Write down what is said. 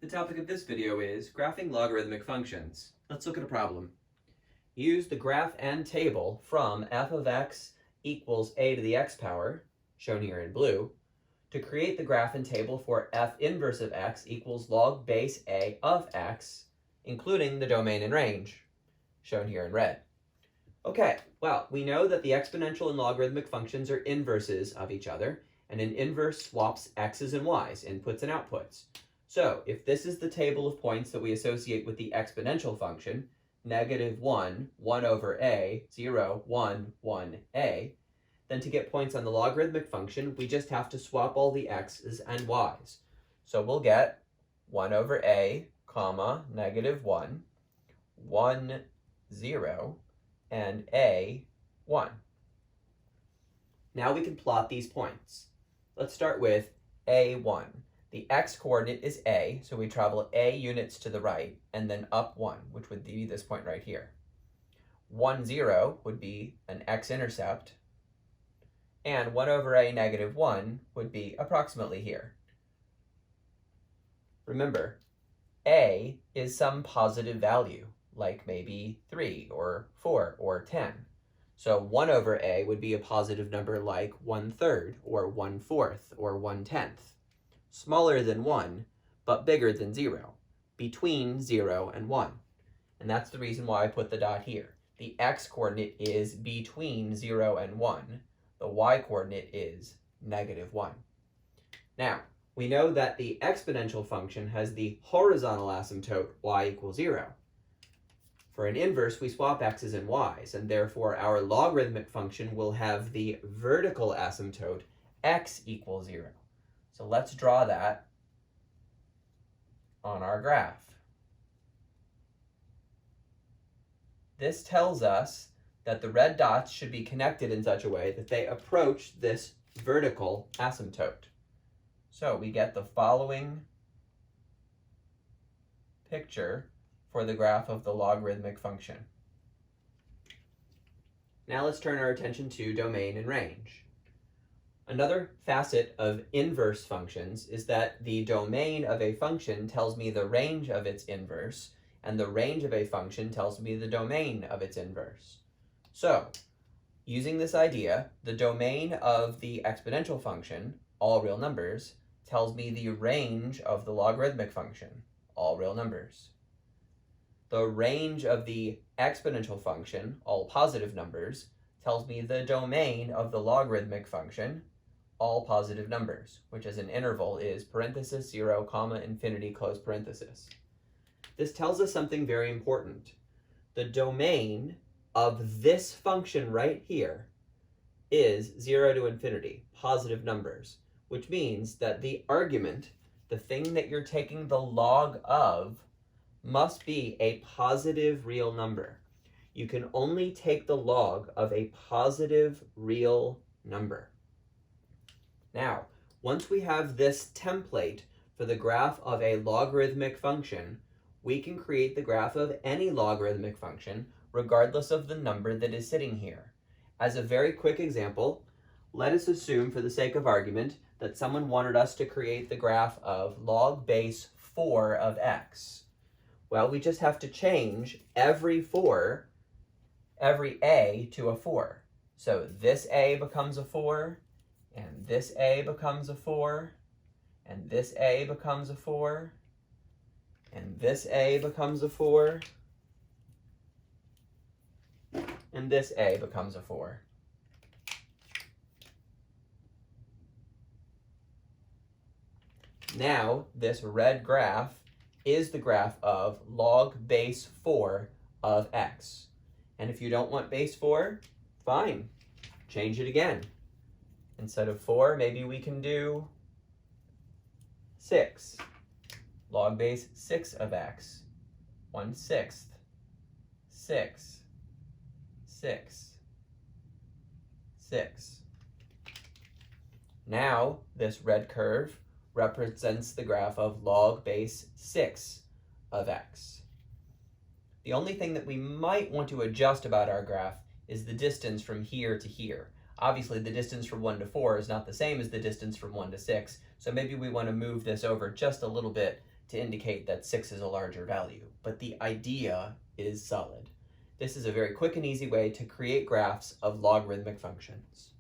The topic of this video is graphing logarithmic functions. Let's look at a problem. Use the graph and table from f of x equals a to the x power, shown here in blue, to create the graph and table for f inverse of x equals log base a of x, including the domain and range, shown here in red. Okay, well, we know that the exponential and logarithmic functions are inverses of each other, and an inverse swaps x's and y's, inputs and outputs. So if this is the table of points that we associate with the exponential function, negative 1, 1 over a, 0, 1, 1a, then to get points on the logarithmic function, we just have to swap all the x's and y's. So we'll get 1 over a, comma, negative 1, 1, 0, and a, 1. Now we can plot these points. Let's start with a1. The x-coordinate is a, so we travel a units to the right, and then up 1, which would be this point right here. 1, 0 would be an x-intercept, and 1 over a negative 1 would be approximately here. Remember, a is some positive value, like maybe 3 or 4 or 10. So 1 over a would be a positive number like 1/3 or 1/4 or 1/10. Smaller than 1, but bigger than 0, between 0 and 1. And that's the reason why I put the dot here. The x-coordinate is between 0 and 1. The y-coordinate is negative 1. Now, we know that the exponential function has the horizontal asymptote y equals 0. For an inverse, we swap x's and y's, and therefore our logarithmic function will have the vertical asymptote x equals 0. So let's draw that on our graph. This tells us that the red dots should be connected in such a way that they approach this vertical asymptote. So we get the following picture for the graph of the logarithmic function. Now let's turn our attention to domain and range. Another facet of inverse functions is that the domain of a function tells me the range of its inverse, and the range of a function tells me the domain of its inverse. So, using this idea, the domain of the exponential function, all real numbers, tells me the range of the logarithmic function, all real numbers. The range of the exponential function, all positive numbers, tells me the domain of the logarithmic function, all positive numbers, which as an interval is parenthesis 0, comma, infinity, close parenthesis. This tells us something very important. The domain of this function right here is 0 to infinity, positive numbers, which means that the argument, the thing that you're taking the log of, must be a positive real number. You can only take the log of a positive real number. Now, once we have this template for the graph of a logarithmic function, we can create the graph of any logarithmic function regardless of the number that is sitting here. As a very quick example, let us assume for the sake of argument that someone wanted us to create the graph of log base 4 of x. Well, we just have to change every a to a 4. So this a becomes a 4, and this a becomes a 4, and this a becomes a 4, and this a becomes a 4, and this a becomes a 4. Now, this red graph is the graph of log base 4 of x. And if you don't want base 4, fine, change it again. Instead of 4, maybe we can do 6. Log base 6 of x. 1/6. 6. 6. 6. Now, this red curve represents the graph of log base 6 of x. The only thing that we might want to adjust about our graph is the distance from here to here. Obviously, the distance from 1 to 4 is not the same as the distance from 1 to 6, so maybe we want to move this over just a little bit to indicate that 6 is a larger value, but the idea is solid. This is a very quick and easy way to create graphs of logarithmic functions.